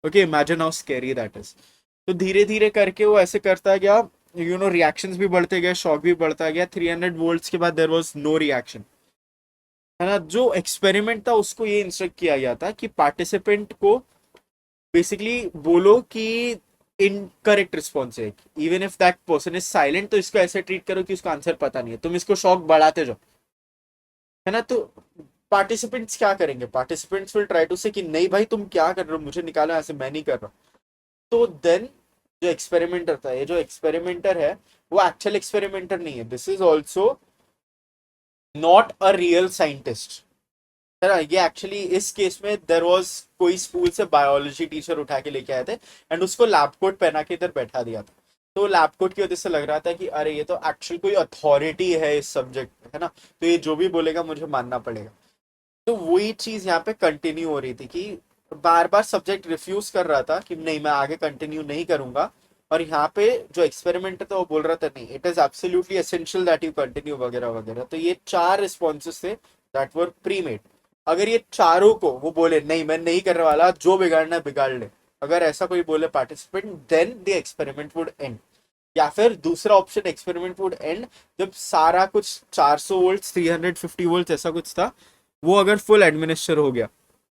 Okay, imagine how scary that is. तो धीरे धीरे करके वो ऐसे करता गया, यू नो, रिएक्शंस भी बढ़ते गए, शॉक भी बढ़ता गया. 300 वोल्ट्स के बाद देयर वाज नो रिएक्शन, है ना. जो एक्सपेरिमेंट था उसको ये इंस्ट्रक्ट किया गया था कि पार्टिसिपेंट को बेसिकली बोलो कि इनकरेक्ट रिस्पॉन्स है, even if that person is silent, तो इसको ऐसे ट्रीट करो कि उसको आंसर पता नहीं है, तुम इसको शॉक बढ़ाते जाओ, है ना. तो पार्टिसिपेंट्स क्या करेंगे, पार्टिसिपेंट्स विल ट्राई टू से कि नहीं भाई तुम क्या कर रहे हो, मुझे निकालो ऐसे, मैं नहीं कर रहा. तो देन जो एक्सपेरिमेंटर था, ये जो एक्सपेरिमेंटर है वो एक्चुअल एक्सपेरिमेंटर नहीं है, this is also not a real scientist, है ना. ये एक्चुअली इस केस में देयर वाज कोई स्कूल से बायोलॉजी टीचर उठा के लेके आए थे एंड उसको लैब कोट पहना के इधर बैठा दिया था. तो लैब कोट की वजह से लग रहा था कि अरे ये तो एक्चुअल कोई अथॉरिटी है इस सब्जेक्ट में, है ना, तो ये जो भी बोलेगा मुझे मानना पड़ेगा. तो वही चीज यहाँ पे कंटिन्यू हो रही थी कि बार बार सब्जेक्ट रिफ्यूज कर रहा था कि नहीं मैं आगे कंटिन्यू नहीं करूंगा, और यहाँ पे जो एक्सपेरिमेंटर था वो बोल रहा था नहीं, it is absolutely essential that you continue वगैरह वगैरह। तो ये 4 रिस्पॉन्सेस थे दैट वर प्री मेड। अगर ये चारों को वो बोले नहीं मैं नहीं करने वाला, जो बिगाड़ना है बिगाड़ ले, अगर ऐसा कोई बोले participant, then the experiment would end. या फिर दूसरा ऑप्शन, एक्सपेरिमेंट वुड एंड जब सारा कुछ 400 वोल्ट 350 वोल्ट ऐसा कुछ था, वो अगर फुल एडमिनिस्टर हो गया,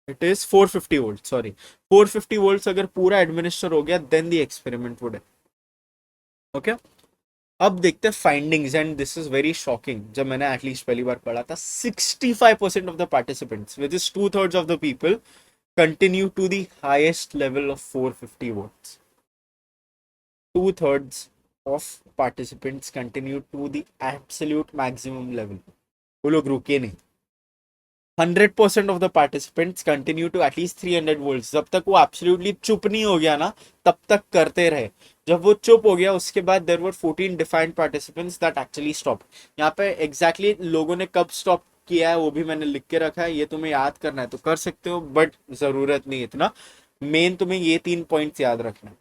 it is 450 volt, sorry 450 volt अगर पूरा एडमिनिस्टर हो गया, then the experiment would end. Okay, अब देखते हैं findings, and this is very shocking. जब मैंने एटलीस्ट पहली बार पढ़ा था, 65% of the participants, which is 2/3 of the people, continue to the highest level of 450 volts. 2/3 of participants continue to the absolute maximum level. वो लोग रुके नहीं। 100% of the participants continue to at least 300 volts। जब तक वो absolutely चुप नहीं हो गया ना, तब तक करते रहे। जब वो चुप हो गया उसके बाद there were 14 defined participants that actually stopped। यहाँ पे exactly लोगों ने कब stop किया है वो भी मैंने लिख के रखा है, ये तुम्हें याद करना है तो कर सकते हो, बट जरूरत नहीं इतना। मेन तुम्हें ये 3 पॉइंट्स याद रखना है।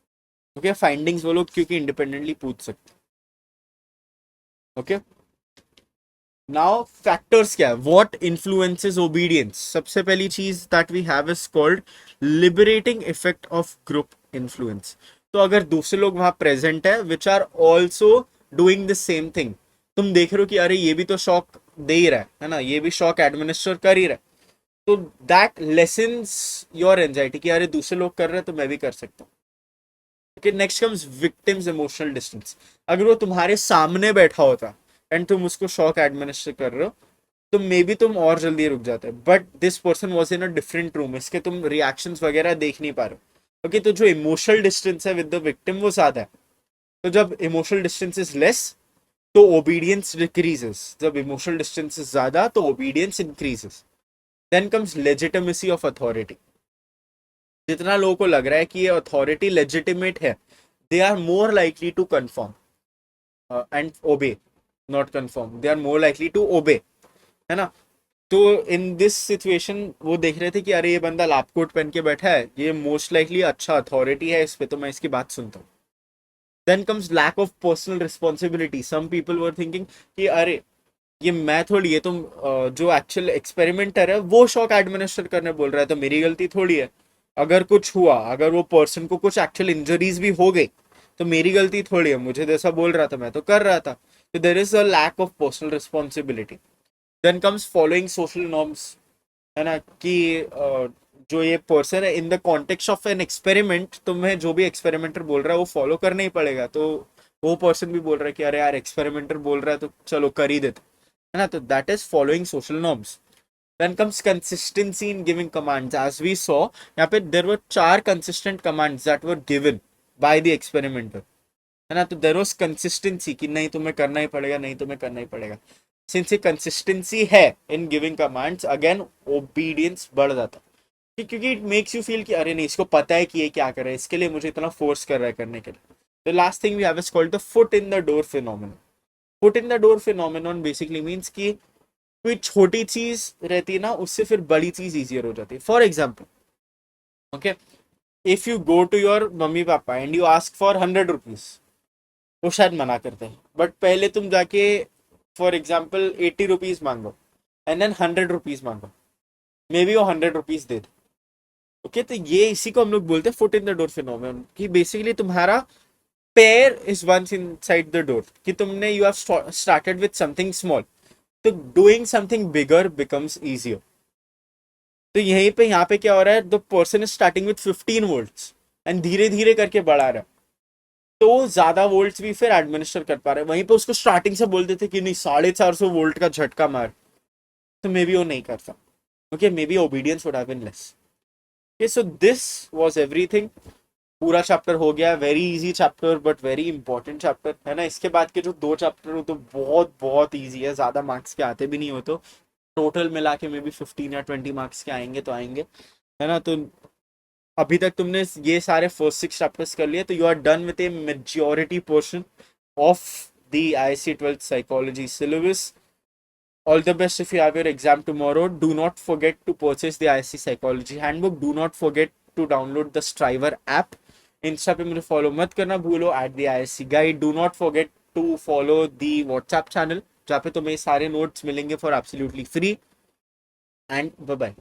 ओके, फाइंडिंग्स वो लोग क्योंकि इंडिपेंडेंटली पूछ सकते। ओके, नाउ फैक्टर्स क्या है, व्हाट इन्फ्लुएंसेस ओबीडियंस। सबसे पहली चीज that we have is called liberating effect of group influence. तो अगर दूसरे लोग वहां प्रेजेंट है which are also doing the same thing, तुम देख रहे हो कि अरे ये भी तो शॉक दे ही रहा है ना, ये भी शॉक एडमिनिस्टर कर ही रहा है, तो दैट लेसन्स योर एंजाइटी कि अरे दूसरे लोग कर रहे हैं तो मैं भी कर सकता हूँ। Okay, next comes victims emotional distance. अगर वो तुम्हारे सामने बैठा होता एंड तुम उसको शॉक एडमिनिस्टर कर रहे हो, तो मे बी तुम और जल्दी रुक जाते, but this person was in a different room, इसके तुम रिएक्शंस वगैरह देख नहीं पा रहे हो। ओके, तो जो इमोशनल डिस्टेंस है विद द विक्टिम वो ज्यादा है। तो जब इमोशनल डिस्टेंस इज लेस तो ओबीडियंस डिक्रीजेस, जब इमोशनल डिस्टेंस इज ज्यादा तो obedience increases. Then comes legitimacy of authority. जितना लोगों को लग रहा है कि ये अथॉरिटी लेजिटिमेट है, they are more likely to conform and obey, not conform, they are more likely to obey, है ना। तो इन दिस सिचुएशन वो देख रहे थे कि अरे ये बंदा लैब कोट पहन के बैठा है, ये मोस्ट लाइकली अच्छा अथॉरिटी है इस पे, तो मैं इसकी बात सुनता हूँ। Then comes lack of personal responsibility. Some people were thinking कि अरे ये मैं थोड़ी है, तुम जो एक्चुअल एक्सपेरिमेंटर है वो शॉक एडमिनिस्टर करने बोल रहा है, तो मेरी गलती थोड़ी है। अगर कुछ हुआ, अगर वो पर्सन को कुछ एक्चुअल इंजरीज भी हो गई, तो मेरी गलती थोड़ी है, मुझे जैसा बोल रहा था मैं तो कर रहा था। तो there is a lack of personal responsibility. Then comes following social norms, है ना, कि जो ये पर्सन है in the context of an experiment, तुम्हें जो भी एक्सपेरिमेंटर बोल रहा है वो फॉलो करना ही पड़ेगा। तो वो पर्सन भी बोल रहा है कि अरे यार एक्सपेरिमेंटर बोल रहा है तो चलो कर ही देते, है ना। तो that is following social norms. Then comes consistency in giving commands. As we saw यहाँ पे there were 4 consistent commands that were given by the experimenter, है ना। तो देर वॉज कंसिस्टेंसी कि नहीं तुम्हें करना ही पड़ेगा, नहीं तुम्हें करना ही पड़ेगा। सिंस ये कंसिस्टेंसी है इन गिविंग कमांड्स, अगेन ओबीडियंस बढ़ जाता, क्योंकि इट मेक्स यू फील कि अरे नहीं इसको पता है कि ये क्या कर रहा है, इसके लिए मुझे इतना फोर्स कर रहा है करने के लिए। The last thing we have is called the foot in the door phenomenon. Foot in the door phenomenon basically means कि कोई छोटी चीज रहती है ना, उससे फिर बड़ी चीज इजियर हो जाती है। For example, okay, if you go to your mummy papa and you ask for 100 rupees, वो शायद मना करते हैं, बट पहले तुम जाके फॉर एग्जाम्पल 80 रुपीज मांगो एंड देन 100 रुपीज मांगो, मे बी वो 100 रुपीज दे दे। ओके, तो ये इसी को हम लोग बोलते हैं foot in the door phenomenon, कि बेसिकली तुम्हारा पैर is once inside the door, कि तुमने you have started with something small, तो doing something bigger becomes easier. तो यहीं पे यहाँ पे क्या हो रहा है, the person is starting with 15 volts and धीरे धीरे करके बढ़ा रहा है, तो ज्यादा वोल्ट्स भी फिर एडमिनिस्टर कर पा रहे हैं। वहीं पे उसको स्टार्टिंग से बोल देते कि नहीं 450 वोल्ट का झटका मार, तो मे बी वो नहीं करता। Okay, may be obedience would have been less. Okay, so this was everything. पूरा चैप्टर हो गया, very easy chapter but very important chapter, है ना। इसके बाद के जो 2 चैप्टर हो तो बहुत बहुत इजी है, ज्यादा मार्क्स के आते भी नहीं हो, तो टोटल मिला के मे बी 15 या 20 मार्क्स के आएंगे तो आएंगे, है ना। तो अभी तक तुमने ये सारे फर्स्ट 6 चैप्टर्स कर लिए, तो you are done with a majority portion of the IISc 12th psychology syllabus. All the best if you have your exam tomorrow. Do not forget to purchase the IISc psychology handbook. Do not forget to download the Striver app. Insta पे मुझे follow मत करना भूलो @the guide. Do not forget to follow the WhatsApp channel जहाँ पे तुम्हें सारे notes मिलेंगे for absolutely free. And bye bye.